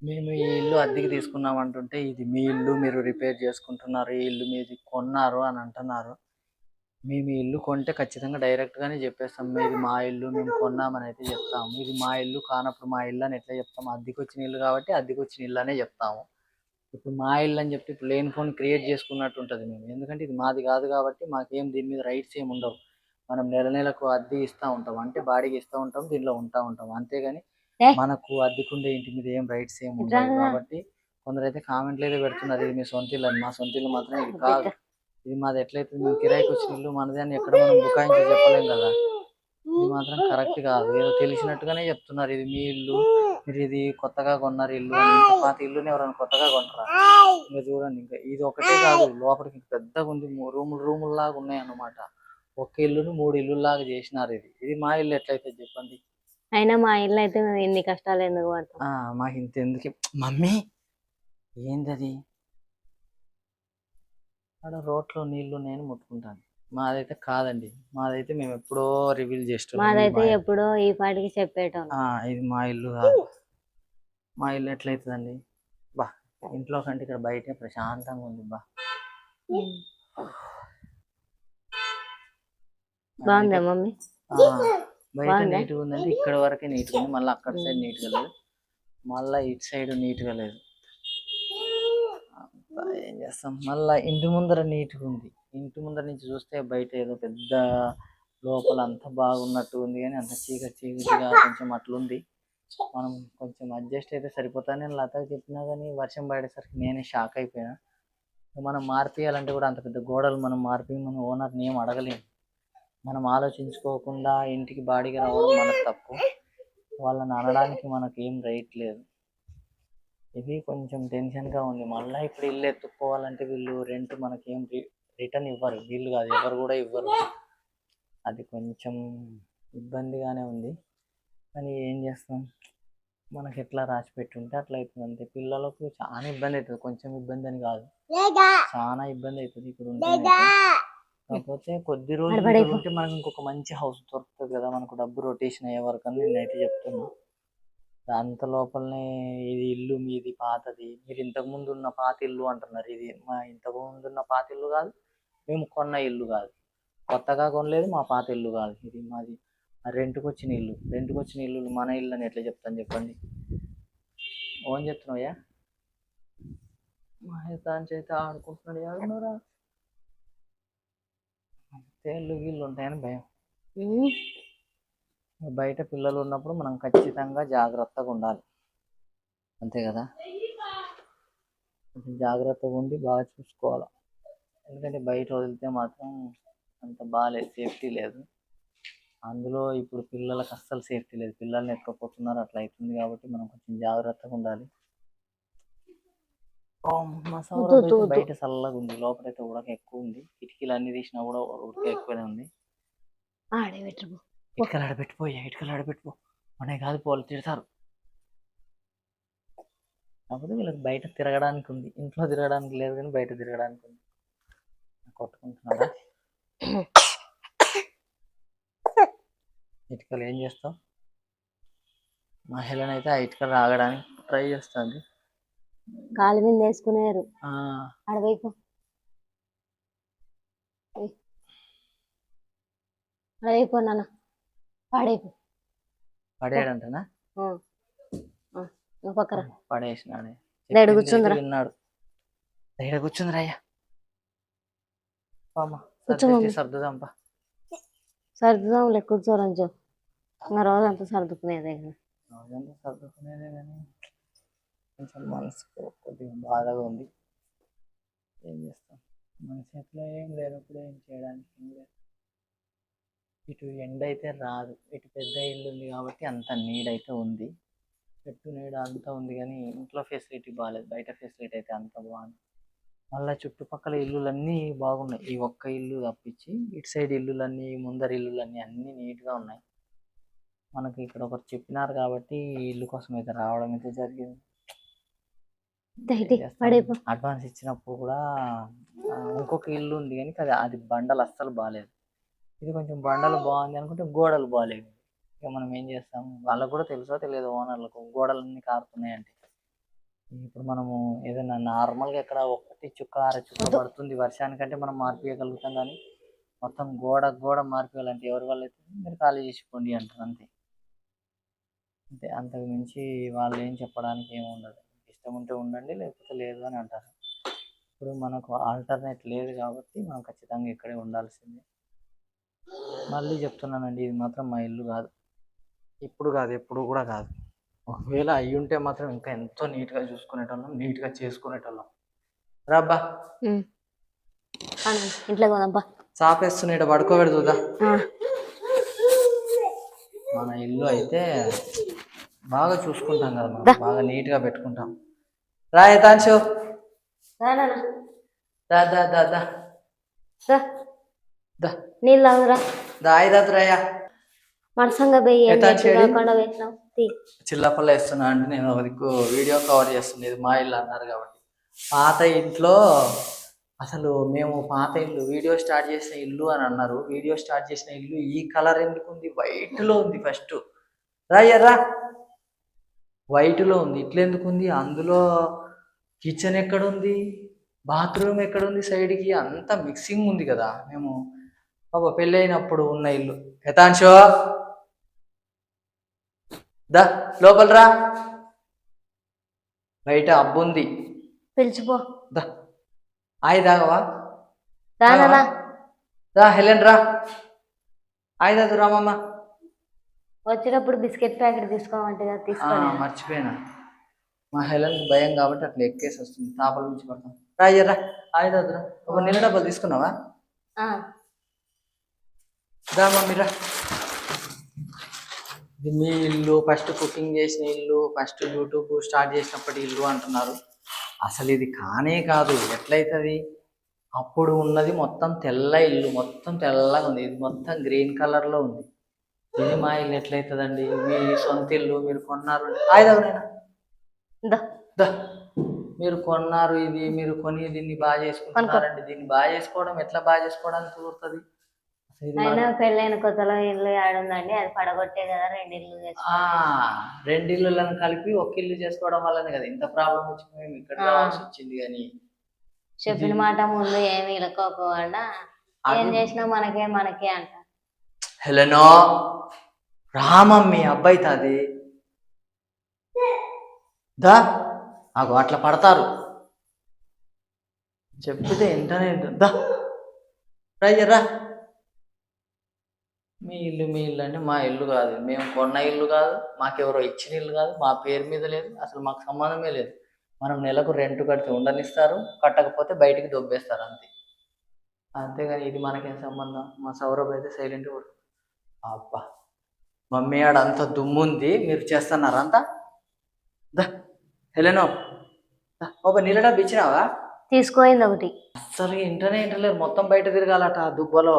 మేము ఈ ఇల్లు అద్దెకి తీసుకున్నాం అంటుంటే, ఇది మీ ఇల్లు మీరు రిపేర్ చేసుకుంటున్నారు. ఈ ఇల్లు మీది కొన్నారు అని అంటున్నారు. మేము ఈ ఇల్లు కొంటే ఖచ్చితంగా డైరెక్ట్‌గానే చెప్పేస్తాం. ఇది మా ఇల్లు మేము కొన్నామని అయితే చెప్తాము. ఇది మా ఇల్లు కానప్పుడు మా ఇల్లు అని ఎట్లా చెప్తాము? అద్దెకొచ్చిన ఇల్లు కాబట్టి అద్దెకొచ్చిన ఇల్లు అనే చెప్తాము. ఇప్పుడు మా ఇల్లు అని చెప్తే ఇప్పుడు లేనిపోని క్రియేట్ చేసుకున్నట్టు ఉంటది మేము. ఎందుకంటే ఇది మాది కాదు కాబట్టి మాకేం దీని మీద రైట్స్ ఏమి ఉండవు. మనం నెల నెలకు అద్దె ఇస్తా ఉంటాం. అంటే బాడిగ ఇస్తా ఉంటాం. దీనిలో ఉంటా ఉంటాం. అంతేగాని ఏ మనకు అద్దెకుండే ఇంటి మీద ఏం రైట్స్ ఏమి ఇట్రా ఉండవు. కాబట్టి కొందరైతే కామెంట్లు అయితే పెడుతున్నారు. ఇది మీ సొంత ఇల్లు అని. మా సొంత ఇల్లు మాత్రం ఇది కాదు. పెట్ట ఇది మాది ఎట్లయితే మేము కిరాయికి వచ్చిన ఇల్లు మనది అని ఎక్కడ మనం బుకాయించి చెప్పలేం కదా! ఇది మాత్రం కరెక్ట్ కాదు. ఏదో తెలిసినట్టుగానే చెప్తున్నారు. ఇది మీ ఇల్లు. మీరు ఇది కొత్తగా కొన్నారు ఇల్లు అని. ఇంత పాత ఇల్లుని ఎవరైనా కొత్తగా కొంటారా? ఇంక చూడండి, ఇంకా ఇది ఒకటే కాదు, లోపలికి ఇంక పెద్దగా ఉంది. రూములు లాగా ఉన్నాయన్నమాట. ఒక్క ఇల్లుని 3 ఇల్లుల్లాగా చేసినారు ఇది. ఇది మా ఇల్లు ఎట్లయితే చెప్పండి. అయినా మా ఇల్లు అయితే ఇన్ని కష్టాలు ఎందుకు పడతాం? మాకు ఇంత ఎందుకు మమ్మీ, ఏందది? ఆడ రోట్లో నీళ్లు నేను ముట్టుకుంటాను. మాదైతే కాదండి. మాదైతే మేము ఎప్పుడో రివీల్ చేస్తున్నాం. మాదైతే ఎప్పుడో ఈ పాటికి చెప్పేటోళ్ళం. ఇది మా ఇల్లు కాదు. మా ఇల్లు ఎట్లయితుందండి? బా, ఇంట్లో కంటే ఇక్కడ బయటే ప్రశాంతంగా ఉంది. బా, బాగుందా మమ్మీ? బయట నీట్గా ఉందంటే ఇక్కడ వరకే నీట్గా ఉంది. మళ్ళీ అక్కడ సైడ్ నీట్గా లేదు, మళ్ళీ ఇటు సైడ్ నీట్గా లేదు. ఏం చేస్తాం, మళ్ళీ ఇంటి ముందర నీట్గా ఉంది. ఇంటి ముందర నుంచి చూస్తే బయట ఏదో పెద్ద లోపల అంతా బాగున్నట్టు ఉంది, కానీ అంత చీకటిగా కొంచెం అట్లుంది. మనం కొంచెం అడ్జస్ట్ అయితే సరిపోతాను. నేను లతకి చెప్పినా కానీ వర్షం పడేసరికి నేనే షాక్ అయిపోయినా. మనం మార్పియాలంటే కూడా అంత పెద్ద గోడలు మనం మన ఓనర్ని ఏం అడగలేము. మనం ఆలోచించుకోకుండా ఇంటికి బాడిగ రావడం మనకు తప్పు. వాళ్ళని అనడానికి మనకు ఏం రైట్ లేదు. ఇది కొంచెం టెన్షన్గా ఉంది. మళ్ళీ ఇప్పుడు ఇల్లు ఎత్తుక్కోవాలంటే వీళ్ళు రెంట్ మనకేం రిటర్న్ ఇవ్వరు. వీళ్ళు కాదు, ఎవరు కూడా ఇవ్వరు. అది కొంచెం ఇబ్బందిగానే ఉంది. కానీ ఏం చేస్తాం, మనకి ఎట్లా రాసి పెట్టుంటే అట్లా అవుతుంది అంతే. పిల్లలకు చాలా ఇబ్బంది అవుతుంది. కొంచెం ఇబ్బంది అని కాదు, చాలా ఇబ్బంది అవుతుంది ఇప్పుడు ఉంటే. కాకపోతే కొద్ది రోజులు ఉంటే మనకు ఇంకొక మంచి హౌస్ దొరుకుతుంది కదా, మనకు డబ్బు రొటేషన్ అయ్యే వరకు అని నేనైతే చెప్తున్నా. అంత లోపలనే ఇది ఇల్లు మీది పాతది, మీరు ఇంతకుముందు ఉన్న పాత ఇల్లు అంటున్నారు. ఇది మా ఇంతకుముందు ఉన్న పాత ఇల్లు కాదు, మేము కొన్న ఇల్లు కాదు, కొత్తగా కొనలేదు, మా పాత ఇల్లు కాదు. ఇది మాది రెంట్కి వచ్చిన ఇల్లు. రెంట్కి వచ్చిన ఇల్లు మన ఇల్లు అని ఎట్లా చెప్తాను చెప్పండి? ఓన్ చెప్తున్నావయ్యా? మా దాని చేత ఆడుకుంటున్నాడు. ఎవరున్నారా? తేళ్ళు గీళ్ళు ఉంటాయని భయం. బయట పిల్లలు ఉన్నప్పుడు మనం ఖచ్చితంగా జాగ్రత్తగా ఉండాలి, అంతే కదా? కొంచెం జాగ్రత్తగా ఉండి బాగా చూసుకోవాలి. ఎందుకంటే బయట వదిలితే మాత్రం అంత బాగాలేదు, సేఫ్టీ లేదు. అందులో ఇప్పుడు పిల్లలకు అస్సలు సేఫ్టీ లేదు. పిల్లల్ని ఎత్తుకపోతున్నారు, అట్లా అవుతుంది. కాబట్టి మనం కొంచెం జాగ్రత్తగా ఉండాలి. మా సౌరభ్ అయితే బయట చల్లగా ఉంది, లోపలైతే ఉడక ఎక్కువ ఉంది. కిటికీలు అన్ని తీసినా కూడా ఉడక ఎక్కువనే ఉంది. ఇటుకలు ఆడబెట్టిపోయా, ఇటుకలు ఆడబెట్టిపో. అనే కాదు, పోలు తిడతారు. కాకపోతే వీళ్ళకి బయట తిరగడానికి ఉంది, ఇంట్లో తిరగడానికి లేదు, కానీ బయట తిరగడానికి ఉంది. కొట్టుకుంటున్నారా? ఇటుకలు ఏం చేస్తాం? మహిళను అయితే ఆ ఇటుకలు ఆగడానికి ట్రై చేస్తుంది. కాలు మీద వేసుకునేరు. అడవైపు అడవైపు నాన్న, పాడైపు పడేయడంటనా? పక్కన పడేసినాడే. కూర్చుందిరా, విన్నాడు. దగ్గర కూర్చుందిరా. అయ్యా సర్దుదాంపా. సర్దుదాంలే, కూర్చోరని చెప్పు. ఇంకా రోజంతా సర్దుకునేదే. రోజంతా సర్దుకునేదే కానీ కొంచెం మనసుకు కొద్దిగా బాధగా ఉంది. ఏం చేస్తాం, మన చేతిలో ఏం లేనప్పుడు ఏం చేయడానికి ఏం లేదు. ఇటు ఎండ అయితే రాదు, ఇటు పెద్ద ఇల్లు ఉంది కాబట్టి అంత నీడైతే ఉంది. చెట్టు నీడ అంతా ఉంది, కానీ ఇంట్లో ఫెసిలిటీ బాగాలేదు. బయట ఫెసిలిటీ అయితే అంత బాగుంది. మళ్ళీ చుట్టుపక్కల ఇల్లులన్నీ బాగున్నాయి. ఈ ఒక్క ఇల్లు తప్పించి ఇటు సైడ్ ఇల్లులన్నీ, ముందర ఇల్లులన్నీ అన్నీ నీట్గా ఉన్నాయి. మనకి ఇక్కడ ఒకరు చెప్పినారు కాబట్టి ఈ ఇల్లు కోసం అయితే రావడం అయితే జరిగింది. అడ్వాన్స్ ఇచ్చినప్పుడు కూడా ఇంకొక ఇల్లు ఉంది, కానీ అది బండలు అస్సలు బాగాలేదు. ఇది కొంచెం బండలు బాగుంది అనుకుంటే గోడలు బాగాలేవు. ఇక మనం ఏం చేస్తాం, వాళ్ళకు కూడా తెలుసో తెలియదు ఓనర్లకు, గోడలన్నీ కారుతున్నాయి అంటే. ఇప్పుడు మనము ఏదైనా నార్మల్గా ఎక్కడ ఒకటి చుక్క అర చుక్క పడుతుంది వర్షానికంటే మనం మార్పియగలుగుతాం, కానీ మొత్తం గోడ మార్పియాలంటే ఎవరి వల్ల అయితే మీరు ఖాళీ చేసుకోండి అంటారు అంతే. అంతే, అంతకు మించి వాళ్ళు ఏం చెప్పడానికి ఏమి ఉండదు. ఇష్టం ఉంటే ఉండండి, లేకపోతే లేదు అని అంటారు. ఇప్పుడు మనకు ఆల్టర్నేట్ లేదు కాబట్టి మనం ఖచ్చితంగా ఇక్కడే ఉండాల్సిందే. మళ్ళీ చెప్తున్నానండి, ఇది మాత్రం మా ఇల్లు కాదు. ఇప్పుడు కాదు, ఎప్పుడు కూడా కాదు. ఒకవేళ అయ్యి ఉంటే మాత్రం ఇంకా ఎంతో నీట్గా చూసుకునేటోళ్ళం, నీట్గా చేసుకునేటోళ్ళం. రాబ్బా ఇంట్లోకి పోదాంపా. చాపేస్తున్నాడు, పడుకోబెడుతుందా. ఆ, మన ఇల్లు అయితే బాగా చూసుకుంటాం కదా మనం, బాగా నీట్గా పెట్టుకుంటాం. రా యతాంశు, రా నాన్న. దా దా దా దా రా. దా నీళ్ళు తాగురా. దా ఐదాతురయ్యా. మడసంగా పోయి ఏం యతాంశు ఏడి? కాకుండా వేసినావు. చిల్లపల్ల వేస్తున్నా అంటే నేను ఒక దిక్కు వీడియో కవర్ చేస్తుంది, ఇది మా ఇల్లు అన్నారు కాబట్టి. పాత ఇంట్లో అసలు మేము పాత ఇల్లు వీడియో స్టార్ట్ చేసిన ఇల్లు అని అన్నారు. వీడియో స్టార్ట్ చేసిన ఇల్లు ఈ కలర్ ఎందుకు ఉంది? వైట్లో ఉంది ఫస్ట్. రాయ్యరా, వైట్లో ఉంది. ఇట్లా ఎందుకు ఉంది? అందులో కిచెన్ ఎక్కడుంది, బాత్రూమ్ ఎక్కడుంది, సైడ్కి అంతా మిక్సింగ్ ఉంది కదా. మేము బాబా పెళ్ళైనప్పుడు ఉన్న ఇల్లు. యతాంశో దా లోపల రా, బయట అబ్బుంది, పిలిచిపో. దా ఆయి తాగవా? రానా. రా హెలెన్ రా, ఆయి తాగు రామమ్మ. వచ్చేటప్పుడు బిస్కెట్ ప్యాకెట్ తీసుకోమంటే మర్చిపోయినా, మా హెలెన్ భయం కాబట్టి అట్లా ఎక్కేసి వస్తుంది, తాపల నుంచి పడతాం. రా అయ్యర్రా, ఆయి తాగురా. ఒక నీళ్ళ డబ్బాలు తీసుకున్నావా? రా మమ్మీ రా. ఇది మీ ఇల్లు, ఫస్ట్ కుకింగ్ చేసిన ఇల్లు, ఫస్ట్ యూట్యూబ్ స్టార్ట్ చేసినప్పటి ఇల్లు అంటున్నారు. అసలు ఇది కానే కాదు. ఎట్లయితుంది? అప్పుడు ఉన్నది మొత్తం తెల్ల ఇల్లు, మొత్తం తెల్లగా ఉంది. ఇది మొత్తం గ్రీన్ కలర్లో ఉంది. ఇది మా ఇల్లు ఎట్లయితుందండి? మీ సొంత ఇల్లు, మీరు కొన్నారు. ఆయదవనైనా మీరు కొన్నారు, ఇది మీరు కొని దీన్ని బాగా చేసుకుంటున్నారండి. దీన్ని బాగా చేసుకోవడం ఎట్లా బాగా చేసుకోవడానికి కుదురుతుంది? అయినా పెళ్ళైన కొత్తలో ఇల్లు ఆడుందండి, అది పడగొట్టే కదా రెండు ఇల్లులను కలిపి ఒక ఇల్లు చేసుకోవడం వల్లనే కదా ఇంత ప్రాబ్లం వచ్చి మేము ఇక్కడ రావాల్సి వచ్చింది. కానీ చెప్పిన మాట ముందు ఏమి ఇలకోకుండా ఏం చేసినా మనకే అంట. హెలెనో రామమ్మి అబ్బాయి తాది దా నాకు అట్లా పడతారు, చెప్తే ఇంటర్నెట్ దా రా. మీ ఇల్లు అంటే మా ఇల్లు కాదు, మేము కొన్న ఇల్లు కాదు, మాకెవరో ఇచ్చిన ఇల్లు కాదు, మా పేరు మీద లేదు, అసలు మాకు సంబంధమే లేదు. మనం నెలకు రెంట్ కడితే ఉండనిస్తారు, కట్టకపోతే బయటికి దొబ్బేస్తారు అంతే. అంతేగాని ఇది మనకేం సంబంధం? మా సౌరభ్ అయితే సైలెంట్ కూడా. అబ్బా మమ్మీ ఆడ అంత దుమ్ముంది, మీరు చేస్తున్నారా అంతా? దా హెలెనో ఒక నీళ్ళ డబ్బు ఇచ్చినావా? తీసుకోయింది ఒకటి. అసలు ఇంటర్నే ఇంటర్లేదు, మొత్తం బయట తిరగాలట దుబ్బలో.